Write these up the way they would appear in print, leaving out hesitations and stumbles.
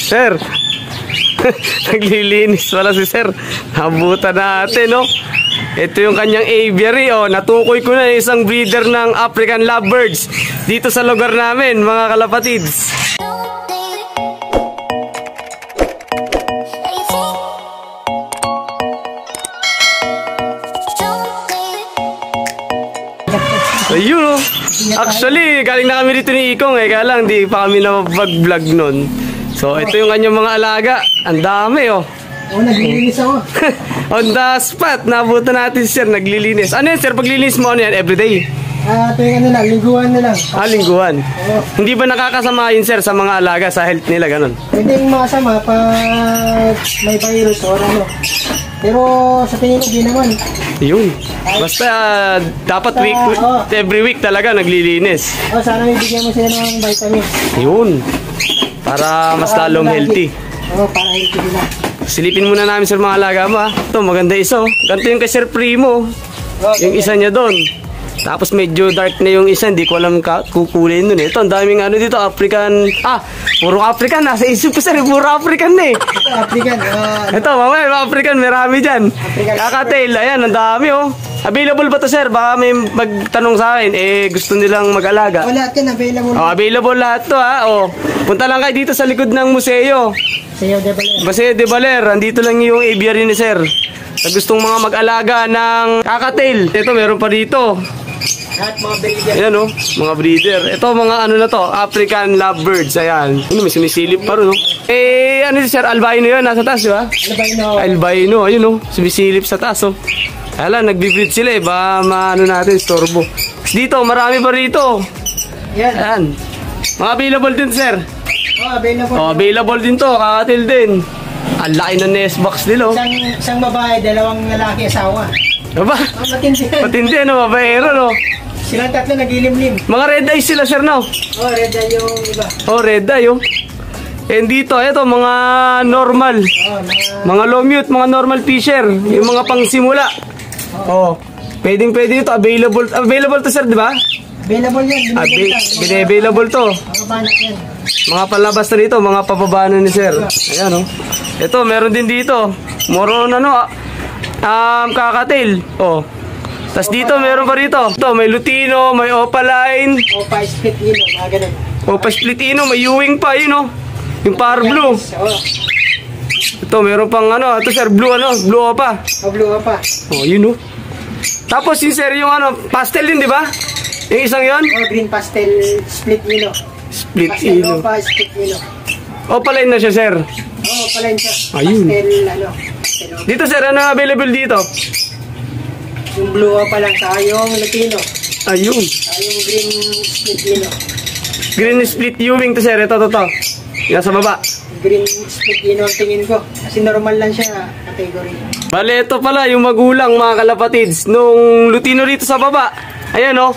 Sir, naglilinis wala si sir. Nabutan natin, no? Ito yung kanyang aviary, oh. Natukoy ko na isang breeder ng African lovebirds dito sa lugar namin, mga kalapatids. Ayun, oh. Actually, galing na kami dito ni Ikong, kaya lang di pa kami na vlog nun. So, ito yung kanyang mga alaga. Ang dami, oh. Oh, naglilinis ako. On the spot, nabutan natin sir, naglilinis. Ano yan sir, paglilinis mo, ano yan, everyday? Tuwing ano lang, lingguhan na lang. Lingguhan. Hindi ba nakakasama yun sir sa mga alaga, sa health nila, ganun? Pwede yung makasama pag may virus or ano. Pero sa tingin ko, di naman. Yun. Basta dapat every week talaga naglilinis. Sana may bigyan mo sila ng vitamins. Yun. Para mas lalong healthy. Para healthy nila. Silipin muna namin sir mga alaga mo. Ito, maganda isa. Ganito yung kay Sir Primo. Yung isa niya doon. Tapos medyo dark na yung isa, hindi ko alam kukulin nun eh. Ito, ang daming ano dito, African. Puro African, nasa isip ko sir, puro African na eh. Ito, African. Ito, mamaya, African, marami dyan. Kakatail, ayan, ang dami oh. Available ba to sir? Baka may magtanong sa akin, gusto nilang mag-alaga. Lahat yan, available. Available lahat to ha. Punta lang kayo dito sa likod ng museo. Museo de Baler. Andito lang yung aviary ni sir. Sa gustong mga mag-alaga ng kakatail. Ito, meron pa dito. Lahat mga breeder. Ayan o, mga breeder. Ito mga ano na to, African lovebirds. Ayan. May sumisilip pa rin o. Ano si sir, albino yun, nasa taas di ba? Albino, ayun o, sumisilip sa taas o. Kaya lang, nagbe-breed sila ba maano natin, storbo. Dito, marami pa rito. Ayan. Mga available din sir. Available din to, kakatil din. Ang laki ng nest box nila. Isang babae, dalawang lalaki, asawa. Aba? Matindi. Matindi, ano, babaero, no? Silang tatlo nagilimlim. Mga red eyes sila, sir, no? Red eye yung iba. Red eye, oh. And dito, ito, mga normal. Mga low mute, mga normal fisher. Yung mga pangsimula. Pwede ito, available. Available to, sir, di ba? Available yan. Available to. Mga banak yan. Mga palabas na dito, mga papabano ni sir. Ayan, oh. Ito, meron din dito. Moron, kakatail. Tapos dito, meron pa rito. Ito, may Lutino, may Opaline. Opa split ino, mga ganun. Opa split ino, may Ewing pa, yun, oh. Yung Power Blue. Ito, meron pang ito sir, blue Opa. Blue Opa. Yun, oh. Tapos yung sir, yung pastel din, di ba? Yung isang yun? Green pastel split ino. Split pastel ino. Opa, split ino. Opaline na siya, sir. Opaline siya. Ayun. Pastel, Dito, sir, ano available dito? Yung blue Opa lang, saka yung Latino. Ayun. Saka yung green split ino. Green split Ewing to, sir. Ito. Yan sa baba. Green split ino ang tingin ko. Kasi normal lang siya, category. Bale, ito pala, yung magulang, mga kalapatids, nung Lutino rito sa baba. Ayan, oh.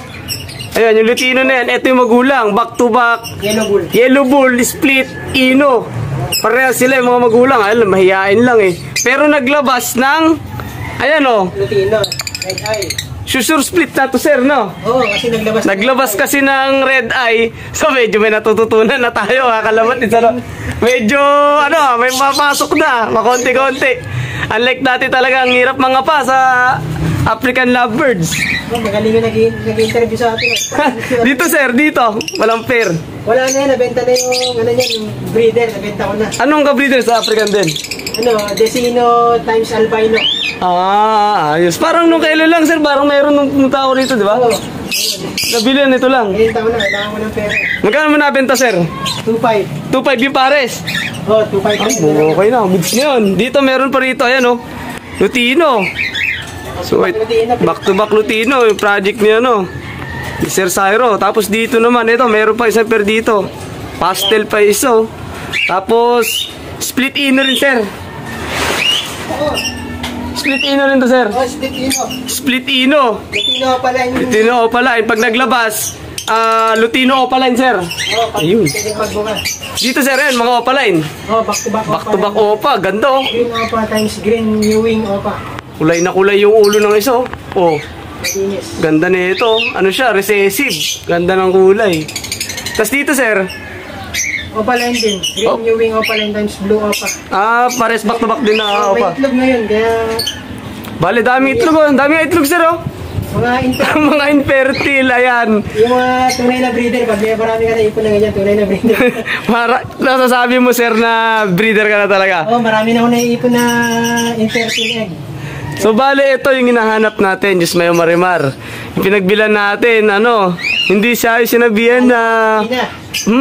Ayan, yung Lutino na yan. Ito yung magulang. Back to back. Yellow bull, split, ino. Pareha sila yung mga magulang. Ayan, mahihain lang eh. Pero naglabas ng, ayan, oh. Lutino, red eye. Susur split na to, sir, no? Kasi naglabas kasi ng red eye. So, medyo may natututunan na tayo, kakalamatid. Medyo, may mapasok na. Makonti-konti. Unlike dati talaga, ang hirap mga pa sa African lovebirds. Magaling yung nag-interview sa atin. Dito, sir, dito. Walang pair. Wala na yan, nabenta na yung breeder, nabenta ko na. Anong ka-breeder sa African din? Desino times albino. Ayos. Parang nung kailan lang, sir, parang mayroon nung tao rito, di ba? Nabili nito lang. Nabenta ko na, kailangan ko ng pera. Magkano mo nabenta, sir? 2.5. 2.5 yung pares? 2.5. Okay na, goods na yun. Dito meron pa rito, ayan, oh. Lutino. So, back to back Lutino, yung project niya, ni Sir Cyro. Tapos dito naman, ito, meron pa isang pair dito. Pastel pa iso. Tapos, split ino rin, sir. Split ino rin to, sir. Split ino. Split ino. Lutino Opaline. Pag naglabas, Lutino Opaline, sir. Ayun. Dito, sir, yan, mga Opaline. Back to back Opa. Ganda, oh. Green Opa times green Ewing Opa. Kulay na kulay yung ulo ng iso. Ganda nito. Ano siya? Recessive. Ganda ng kulay. Tapos dito, sir, Opaline din. Green New Wing Opaline times Blue Opa. Pares back to back din na May opa. itlog na yun, kaya Bale, daming itlog oh. Daming itlog sir oh. mga Mga infertile, ayan. yung mga tunay na breeder, pag may marami ka na ipon na ganyan, tunay na breeder. Nasasabi mo sir na breeder ka na talaga. Marami na ako naiipon na infertile egg. So bale, ito yung hinahanap natin, Diyos mayo marimar. Yung pinagbilan natin, hindi siya yung sinabihan na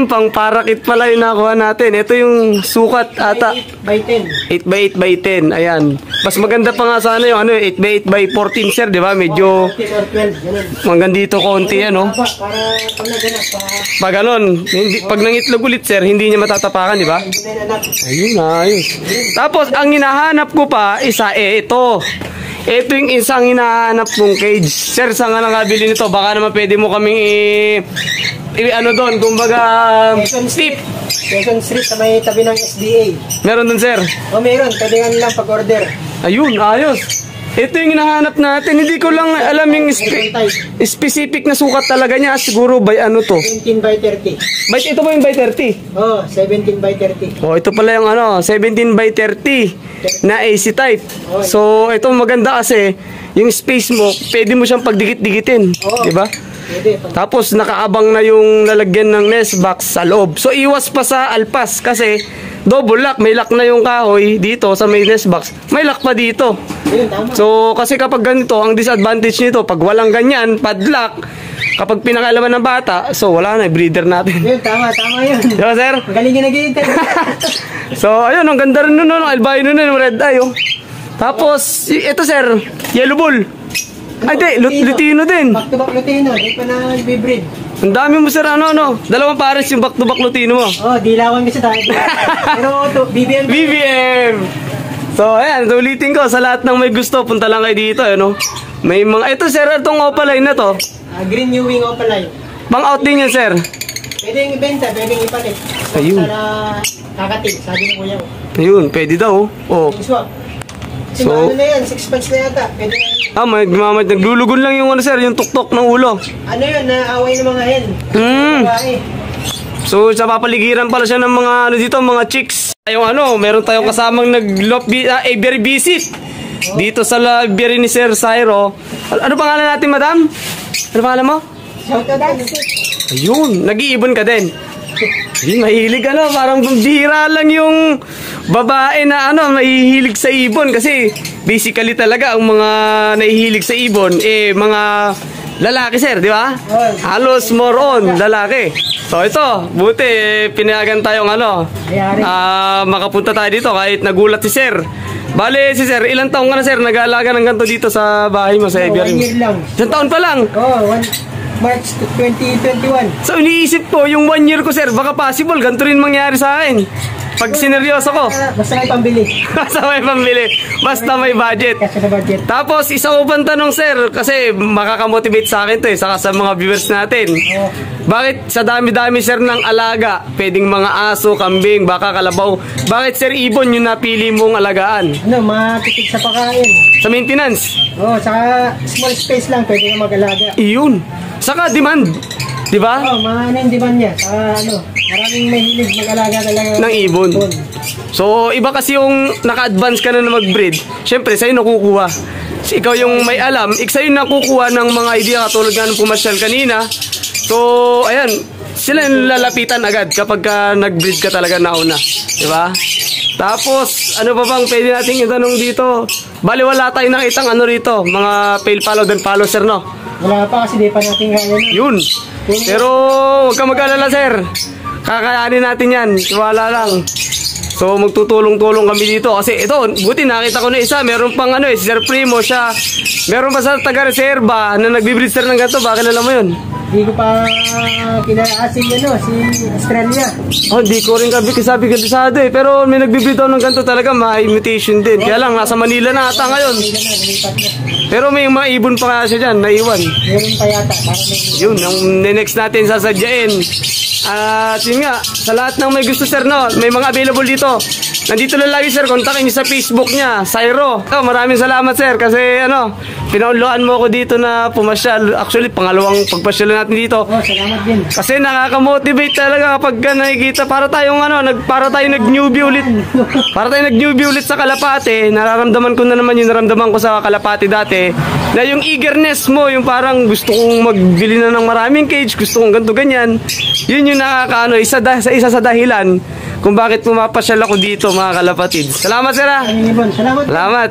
pang parakit pala yung nakuha natin. Ito yung sukat ata. 8 by 10. 8 by 8 by 10, ayan. Mas maganda pa nga sana yung 8 by 8 by 14 sir, di ba? Medyo 14 or 12, ganun. hanggang dito konti Para pag naganap, Pag ganon, pag nangitlog ulit sir, hindi niya matatapakan, di ba? hindi na anak. Ayun, ayos. Tapos, ang hinahanap ko pa, ito. Ito yung isang hinahanap kong cage. Sir, saan nga nakabili nito? Baka naman pwede mo kaming doon, kumbaga, tip. Quezon Street sa may tabi ng SDA. Meron dun, sir? Meron. Pwede nga nilang pag-order. Ayun, ayos. Ito yung hinahanap natin. Hindi ko lang alam yung specific na sukat talaga niya. Siguro by ano to? 17 by 30. Ito ba yung by 30? 17 by 30. Ito pala yung 17 by 30 na AC type. So, ito maganda kasi yung space mo, pwede mo siyang pagdikit-dikitin. Di ba? Tapos, nakaabang na yung lalagyan ng nest box sa loob. So, iwas pa sa alpas kasi double lock. May lock na yung kahoy dito sa may nest box. May lock pa dito. So, kasi kapag ganito, ang disadvantage nito, pag walang ganyan, padlock, kapag pinakalaman ng bata, so wala na, breeder natin. Yun, tama yun. Diba, sir? Magaling yung nag-iintay. So, ayun, ang ganda rin nun, albino nun, red eye, oh. Tapos, ito, sir, yellow bull. Ay, di, Lutino din. Back to back Lutino, di pa na nag-breed. Ang dami mo, sir, dalawang pares yung back to back Lutino mo. Dilawan kasi tayo. Pero, BBM. BBM! So, ayan, ulitin ko, sa lahat ng may gusto, punta lang kayo dito, May mga, ito, sir, itong opaline na to. Green New Wing Opaline. Pang-out din yan, sir. Pwede yung ibenta, pwede yung ipalit. Ayun. Para kakatil, sabi ng kuya ko. Ayun, pwede daw, oh. Swap. Kasi So, ano na yan, 6 months na yata. Pwede na yun. naglulugon lang yung sir, yung tuktok ng ulo. Ano yun, naaway ng mga hen. Babae. So, sa papaligiran pala siya ng mga, dito, mga chicks. Yung meron tayong kasamang aviary visit. Dito sa library ni Sir Syro. Ano pangalan natin, madam? Ano pangalan mo? Shout out. Ayun, nag-iibon ka din. Ayun, mahilig parang bihira lang yung babae na mahihilig sa ibon. Kasi basically talaga ang mga nahihilig sa ibon, mga lalaki, sir, di ba? Halos more on, lalaki. So ito, buti, pinayagan tayong makapunta tayo dito kahit nagulat si sir. Bale, si sir, ilang taong ka na, sir, nag-aalaga ng ganito dito sa bahay mo sa aviary? 1 year lang. Isang taon pa lang? March 2021. So iniisip ko, yung 1 year ko, sir, baka possible, ganito rin mangyari sa akin. Pag sineryoso ko. Basta may pambili. Basta may pambili. Basta may budget. Kasi na budget. Tapos, isa ko pang tanong, sir, kasi makakamotivate sa akin to saka sa mga viewers natin. Bakit sa dami-dami, sir, ng alaga, pwedeng mga aso, kambing, baka kalabaw, bakit, sir, ibon yung napili mong alagaan? Matipid sa pagkain. Sa maintenance? Saka small space lang, pwede na mag-alaga. Iyon. Saka demand. Diba? Yung demand niya. Maraming mahilig mag-alaga talaga ng ibon. So, iba kasi yung naka-advance ka na mag-breed. Siyempre, sa'yo nakukuha. Ikaw yung may alam, sa'yo nakukuha ng mga idea katulad nga ng pumasyal kanina. So, ayan, sila yung lalapitan agad kapag nag-breed ka talaga nauna. Diba? Tapos, ano pa bang pwede natin itanong dito? Bali, wala tayong nakitang rito, mga pale follow and follow, sir, no? Wala pa kasi di pa natin kaya yun. Pero, huwag ka mag-alala, sir. Kakayanin natin yan. Wala lang. So, magtutulong-tulong kami dito. Kasi ito, buti nakita ko na isa. Meron pang si Sir Primo siya. Meron pa sa taga-reserva na nagbibreed, sir, ng ganito. Bakit alam mo yun? Hindi ko pa kilala si Australia. Hindi ko rin sabi kabisado pero may nagbibreed daw ng ganito talaga, may mutation din. Kaya lang, nasa Manila na ata ngayon. Pero may mga ibon pa kaya siya dyan, naiwan. Meron pa yata. Yun, ang next natin sasadyain. At yun nga, sa lahat ng may gusto, sir, no, may mga available dito. nandito na lagi sir, kontakin niyo sa Facebook niya, Syro. Maraming salamat sir kasi pinaunluan mo ako dito na pumasyal. Actually, pangalawang pagpasyal natin dito. Salamat din. Kasi nakaka-motivate talaga kapag nakikita para tayong nag-newbie ulit. Para tayong nag-newbie ulit sa Kalapate. Nararamdaman ko na naman yung naramdaman ko sa Kalapate dati. Na yung eagerness mo, yung parang gusto kong magbili na ng maraming cage, gusto kong ganito ganyan. Yun yung isa sa dahilan kung bakit pumapasyal ako dito mga kalapatid. Salamat sir. Salamat. Salamat.